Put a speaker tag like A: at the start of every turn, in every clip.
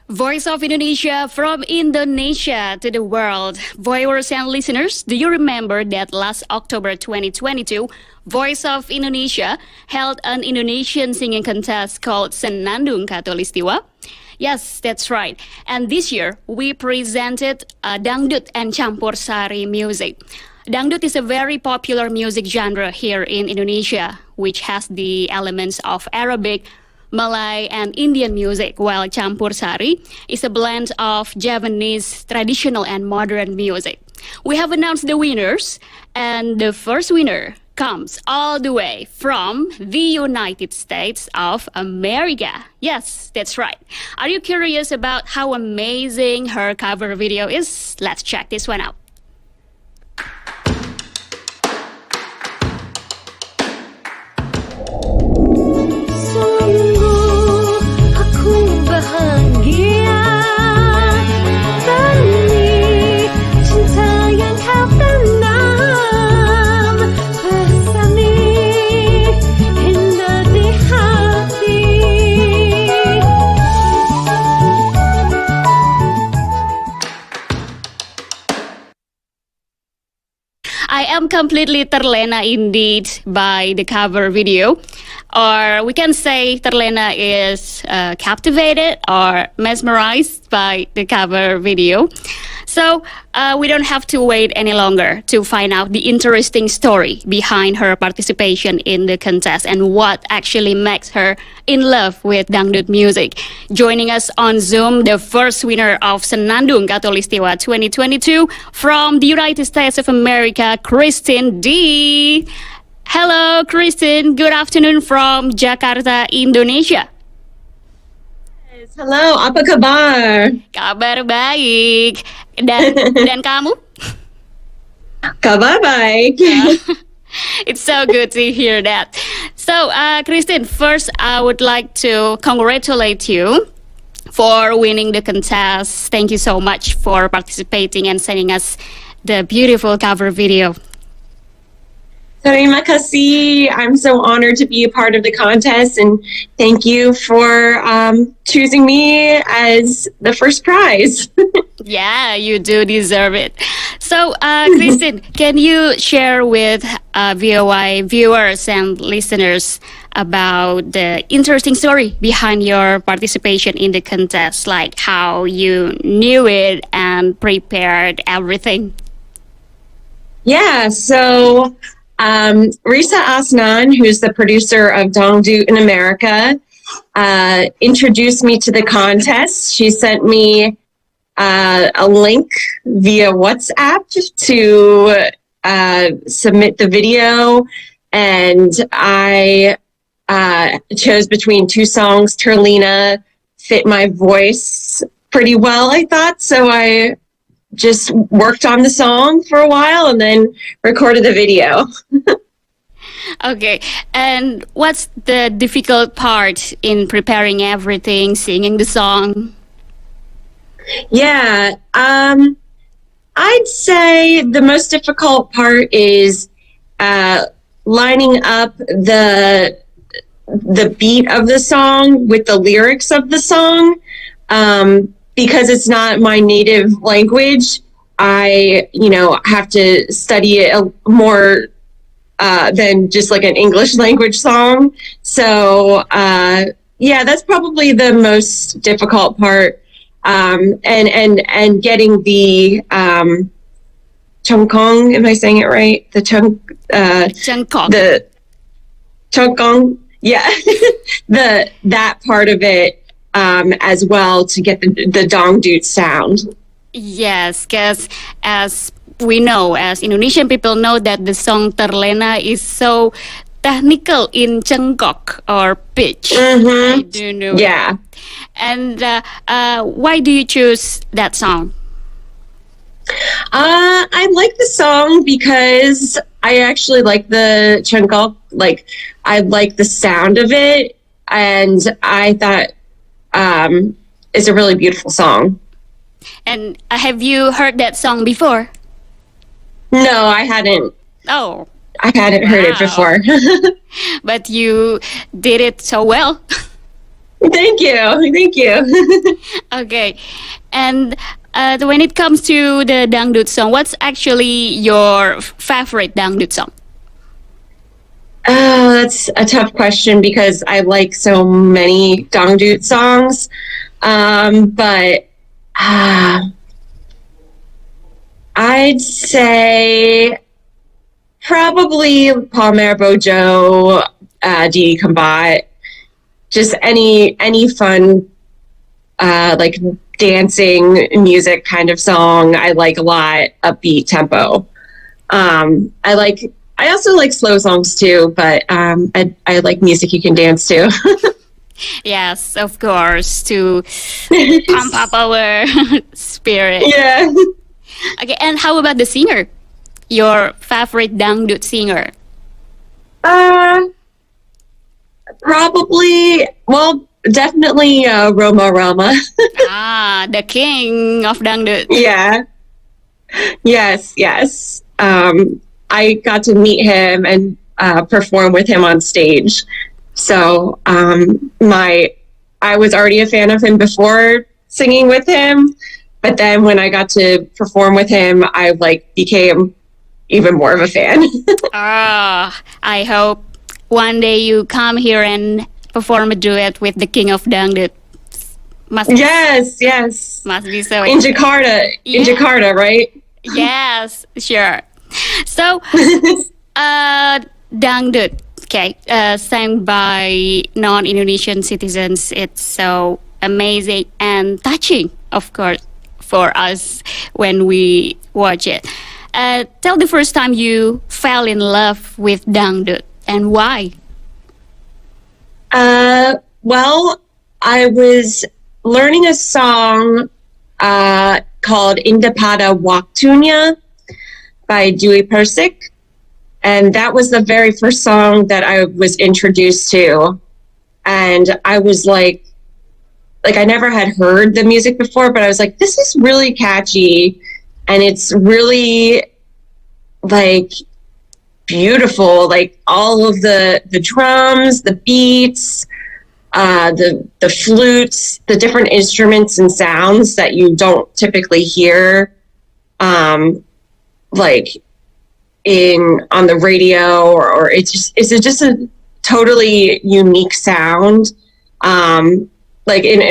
A: Voice of Indonesia from Indonesia to the world. Viewers and listeners, do you remember that last October 2022, Voice of Indonesia held an Indonesian singing contest called Senandung Khatulistiwa? Yes, that's right. And this year, we presented Dangdut and Campur Sari music. Dangdut is a very popular music genre here in Indonesia, which has the elements of Arabic, Malay, and Indian music, while Campur Sari is a blend of Javanese traditional and modern music. We have announced the winners, and the first winner comes all the way from the United States of America. Yes, that's right. Are you curious about how amazing her cover video is? Let's check this one out.
B: Sungguh aku bahagia Beri cinta yang kau tanam Bersani indah di hati
A: I am completely terlena indeed by the cover video. Or we can say Terlena is captivated or mesmerized by the cover video. So we don't have to wait any longer to find out the interesting story behind her participation in the contest and what actually makes her in love with Dangdut music. Joining us on Zoom, the first winner of Senandung Khatulistiwa 2022 from the United States of America, Kristin D. Hello, Kristin. Good afternoon from Jakarta, Indonesia.
C: Halo, apa kabar?
A: Kabar baik. Dan kamu?
C: Kabar baik.
A: It's so good to hear that. So, Kristin, first I would like to congratulate you for winning the contest. Thank you so much for participating and sending us the beautiful cover video.
C: Terima kasih. I'm so honored to be a part of the contest, and thank you for choosing me as the first prize.
A: Yeah, you do deserve it. So, Kristin, can you share with VOI viewers and listeners about the interesting story behind your participation in the contest, like how you knew it and prepared everything?
C: Yeah, so Risa Asnan, who's the producer of Dangdut in America, introduced me to the contest. She sent me a link via WhatsApp to submit the video, and I chose between two songs. Terlena fit my voice pretty well, I thought, so I just worked on the song for a while and then recorded the video.
A: Okay, and what's the difficult part in preparing everything, singing the song?
C: Yeah, I'd say the most difficult part is lining up the beat of the song with the lyrics of the song. Because it's not my native language, I, have to study it more than just like an English language song. So, yeah, that's probably the most difficult part. And getting the chongkong, am I saying it right? The
A: Chongkong.
C: The chongkong, yeah, that part of it. As well to get the Dangdut sound.
A: Yes, because as we know, as Indonesian people know that the song Terlena is so technical in cengkok or pitch.
C: Mm-hmm.
A: I do know.
C: Yeah.
A: And why do you choose that song?
C: I like the song because I actually like the cengkok. Like, I like the sound of it, and I thought it's a really beautiful song.
A: And have you heard that song before?
C: No, I hadn't.
A: Oh.
C: I hadn't heard it before.
A: But you did it so well.
C: Thank you. Thank you.
A: Okay. And when it comes to the dangdut song, what's actually your favorite dangdut song?
C: That's a tough question because I like so many Dangdut songs. But I'd say probably Palmer Bojo, Didi Kambat, just any fun, like dancing music kind of song. I like a lot, upbeat tempo. I also like slow songs too, but I like music you can dance to.
A: Yes, of course, to pump up our spirit.
C: Yeah.
A: Okay, and how about the singer? Your favorite dangdut singer?
C: Uh, definitely Roma Rama.
A: The king of dangdut.
C: Yeah. Yes, yes. I got to meet him and perform with him on stage. So I was already a fan of him before singing with him, but then when I got to perform with him, I became even more of a fan.
A: I hope one day you come here and perform a duet with the king of dangdut. Must
C: Yes.
A: must be so
C: In Jakarta, right?
A: Yes, sure. So, dangdut, okay, sang by non-Indonesian citizens. It's so amazing and touching, of course, for us when we watch it. Tell the first time you fell in love with dangdut and why.
C: Well, I was learning a song called Indapada Waktunya by Dewey Persik. And that was the very first song that I was introduced to. And I was like I never had heard the music before, but I was like, this is really catchy. And it's really beautiful, all of the drums, the beats, the flutes, the different instruments and sounds that you don't typically hear, on the radio, or it's just a totally unique sound. In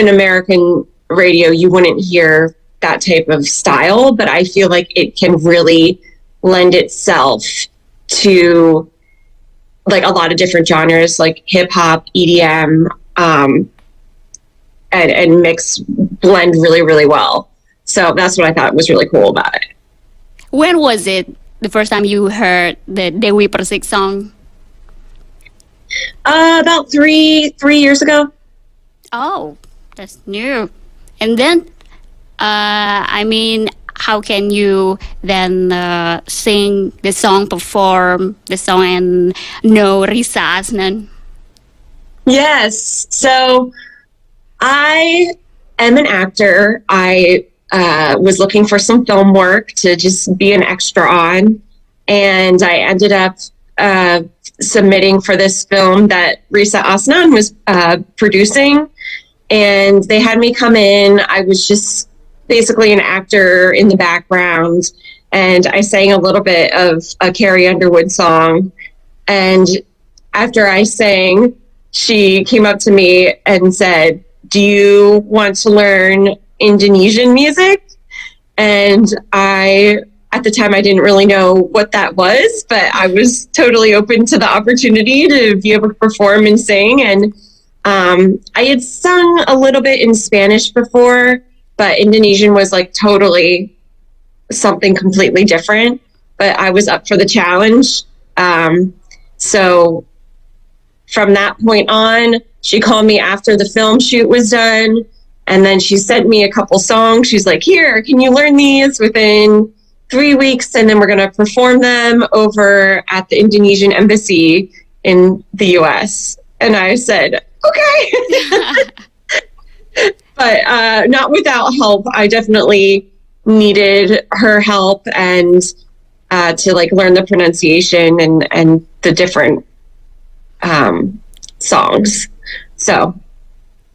C: American radio, you wouldn't hear that type of style, but I feel like it can really lend itself to a lot of different genres, like hip hop, EDM, and blend really, really well. So that's what I thought was really cool about it.
A: When was it the first time you heard the Dewi Persik song?
C: About three years ago.
A: Oh, that's new. And then, how can you then sing the song, perform the song, and know Risa Asnan?
C: Yes. So I am an actor. I was looking for some film work to just be an extra on. And I ended up submitting for this film that Risa Asnan was producing. And they had me come in. I was just basically an actor in the background. And I sang a little bit of a Carrie Underwood song. And after I sang, she came up to me and said, "Do you want to learn Indonesian music?" And at the time, I didn't really know what that was, but I was totally open to the opportunity to be able to perform and sing. And I had sung a little bit in Spanish before, but Indonesian was totally something completely different. But I was up for the challenge. So from that point on, she called me after the film shoot was done. And then she sent me a couple songs. She's like, "Here, can you learn these within 3 weeks? And then we're going to perform them over at the Indonesian embassy in the US." And I said, "Okay." But not without help. I definitely needed her help and to learn the pronunciation and the different songs. So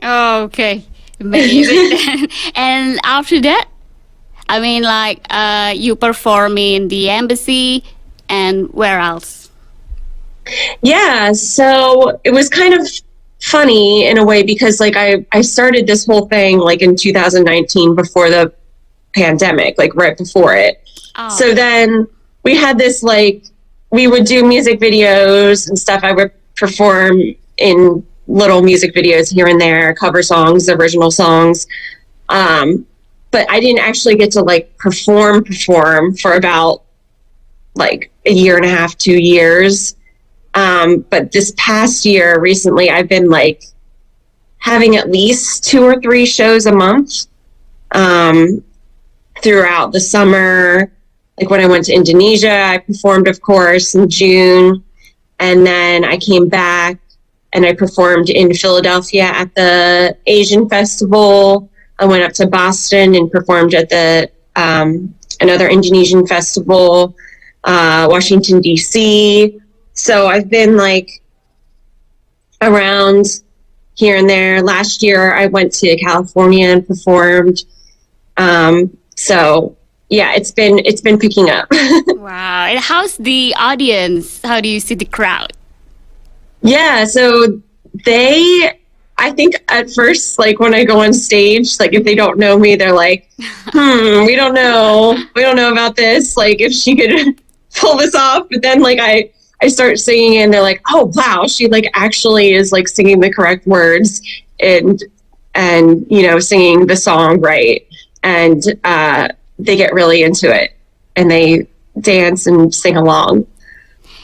A: Okay, amazing. And after that, I mean, like, you perform in the embassy and where else?
C: Yeah, so it was kind of funny in a way because like I started this whole thing like in 2019 before the pandemic, like right before it.
A: Oh,
C: So then we had this like we would do music videos and stuff. I would perform in little music videos here and there, cover songs, original songs. But I didn't actually get to like perform for about like a year and a half, 2 years. But this past year, recently, I've been like having at least 2 or 3 shows a month throughout the summer. Like when I went to Indonesia, I performed, of course, in June. And then I came back and I performed in Philadelphia at the Asian Festival. I went up to Boston and performed at the another Indonesian festival, Washington, D.C. So I've been like around here and there. Last year I went to California and performed. So yeah, it's been picking up.
A: wow. And how's the audience? How do you see the crowd?
C: Yeah, so I think at first, like when I go on stage, like if they don't know me, they're like, we don't know about this. Like if she could pull this off. But then like I start singing and they're like, oh wow, she like actually is like singing the correct words and singing the song right. And they get really into it and they dance and sing along.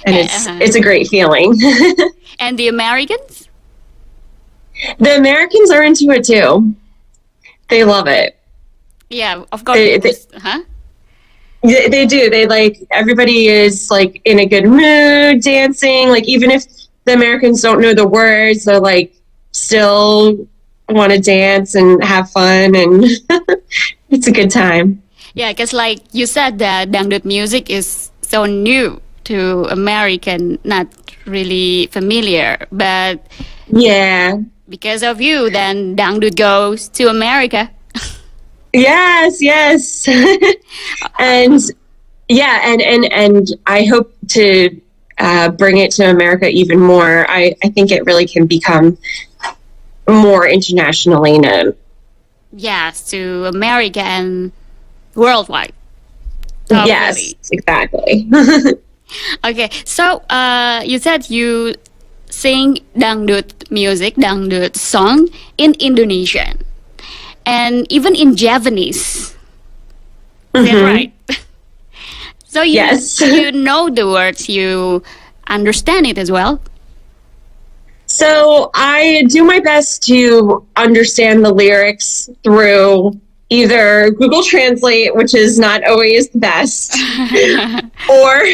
C: And it's a great feeling.
A: And the Americans?
C: The Americans are into it too. They love it.
A: Yeah, of course. Huh?
C: They do. They like everybody is like in a good mood, dancing. Like even if the Americans don't know the words, they're like still want to dance and have fun, and it's a good time.
A: Yeah, because like you said, that dangdut music is so new to American, not really familiar, but
C: Yeah.
A: because of you, then dangdut goes to America.
C: Yes. And yeah, and I hope to bring it to America even more. I think it really can become more internationally known.
A: Yes, to America and worldwide. Totally.
C: Yes, exactly.
A: Okay, so you said you sing dangdut music, dangdut song in Indonesian and even in Japanese. Is that right? So
C: Yes.
A: you know the words, you understand it as well.
C: So I do my best to understand the lyrics through either Google Translate, which is not always the best, or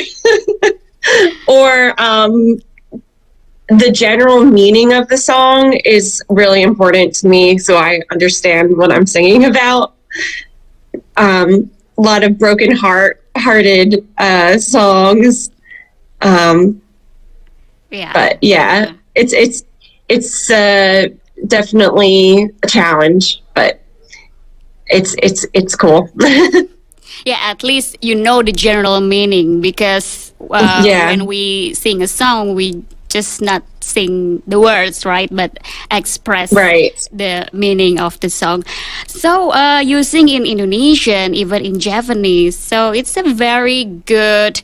C: the general meaning of the song is really important to me, so I understand what I'm singing about. A lot of broken-hearted songs,
A: Yeah.
C: but yeah, it's definitely a challenge, but it's cool.
A: Yeah, at least you know the general meaning, because
C: Yeah.
A: when we sing a song, we just not sing the words, right? But express
C: Right.
A: the meaning of the song. So you sing in Indonesian, even in Japanese. So it's a very good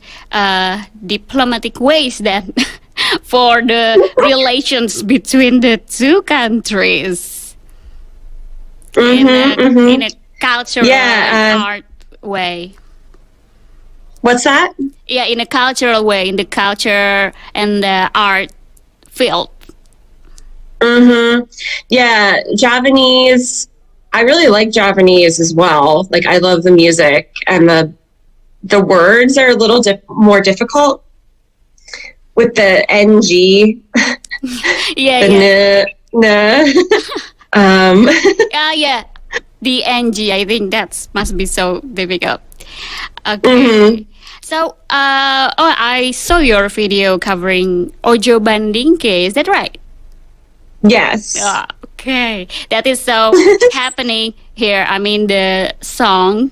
A: diplomatic ways then for the relations between the two countries. In a cultural
C: Yeah,
A: and art way.
C: What's that?
A: Yeah, in a cultural way, in the culture and the art field.
C: Yeah, Javanese. I really like Javanese as well. Like I love the music, and the words are a little more difficult with the ng.
A: Yeah,
C: The
A: yeah.
C: n.
A: Yeah. The NG, I think that must be so difficult. Okay. So, I saw your video covering Ojo Bandingke. Is that right?
C: Yes.
A: Okay, that is so happening here. I mean, the song,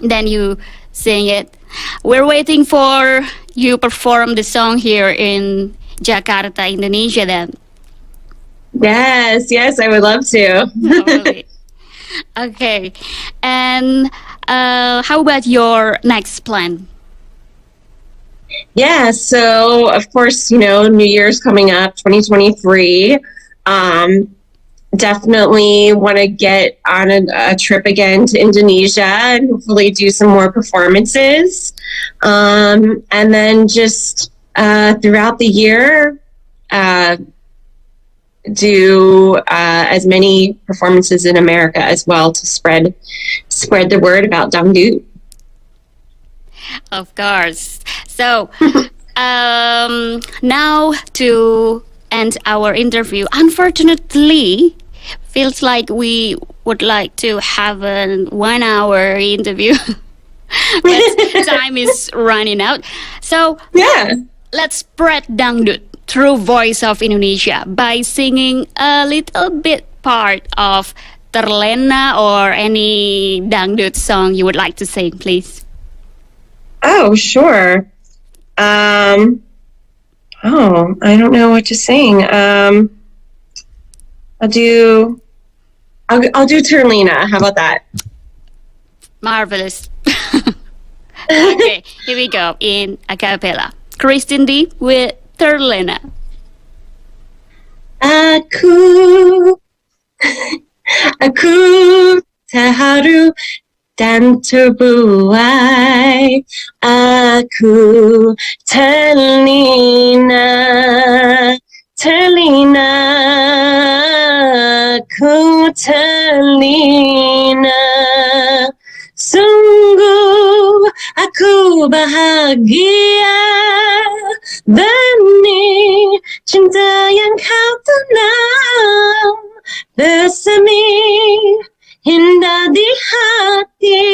A: then you sing it. We're waiting for you perform the song here in Jakarta, Indonesia. Then,
C: Yes, I would love to.
A: Totally. Okay, and how about your next plan?
C: Yeah, so of course, New Year's coming up, 2023. Definitely want to get on a trip again to Indonesia and hopefully do some more performances. And then just throughout the year, do as many performances in America as well to spread the word about Dangdut.
A: Of course. So, now to end our interview, unfortunately, feels like we would like to have a 1 hour interview, but time is running out. So,
C: Yeah.
A: let's spread Dangdut through Voice of Indonesia by singing a little bit part of Terlena or any Dangdut song you would like to sing, please.
C: Oh, sure. I don't know what to sing. I'll do Terlina. How about that?
A: Marvelous. Okay, here we go in a cappella. Kristin D with Terlena.
C: Aku terharu dan terbuai. Aku terlena, aku terlena. Sungguh aku bahagia benih cinta yang kau tanam bersemi indah di hati.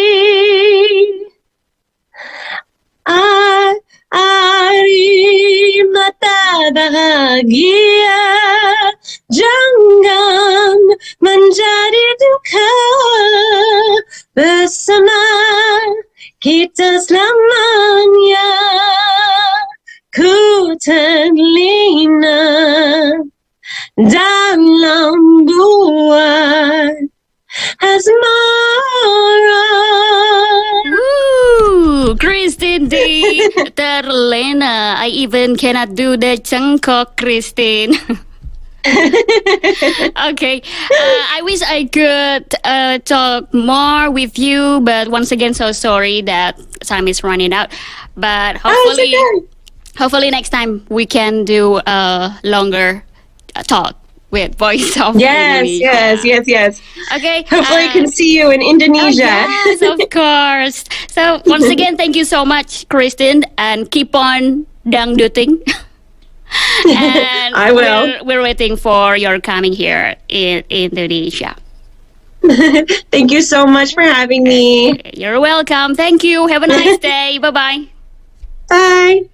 C: Air mata bahagia jangan menjadi duka bersama kita selamanya. Ku terlena dalam buah asmara.
A: Woo! Kristin D. Terlena. I even cannot do the cengkok, Kristin. Okay. I wish I could talk more with you, but once again, so sorry that time is running out. But hopefully, hopefully next time we can do a longer talk with Voice of Indonesia.
C: Yes.
A: Okay.
C: Hopefully I can see you in Indonesia.
A: Yes, of course. So once again, thank you so much, Kristin, and keep on dangduting. And
C: I will.
A: We're waiting for your coming here in Indonesia.
C: Thank you so much for having me.
A: You're welcome. Thank you. Have a nice day. Bye-bye.
C: Bye.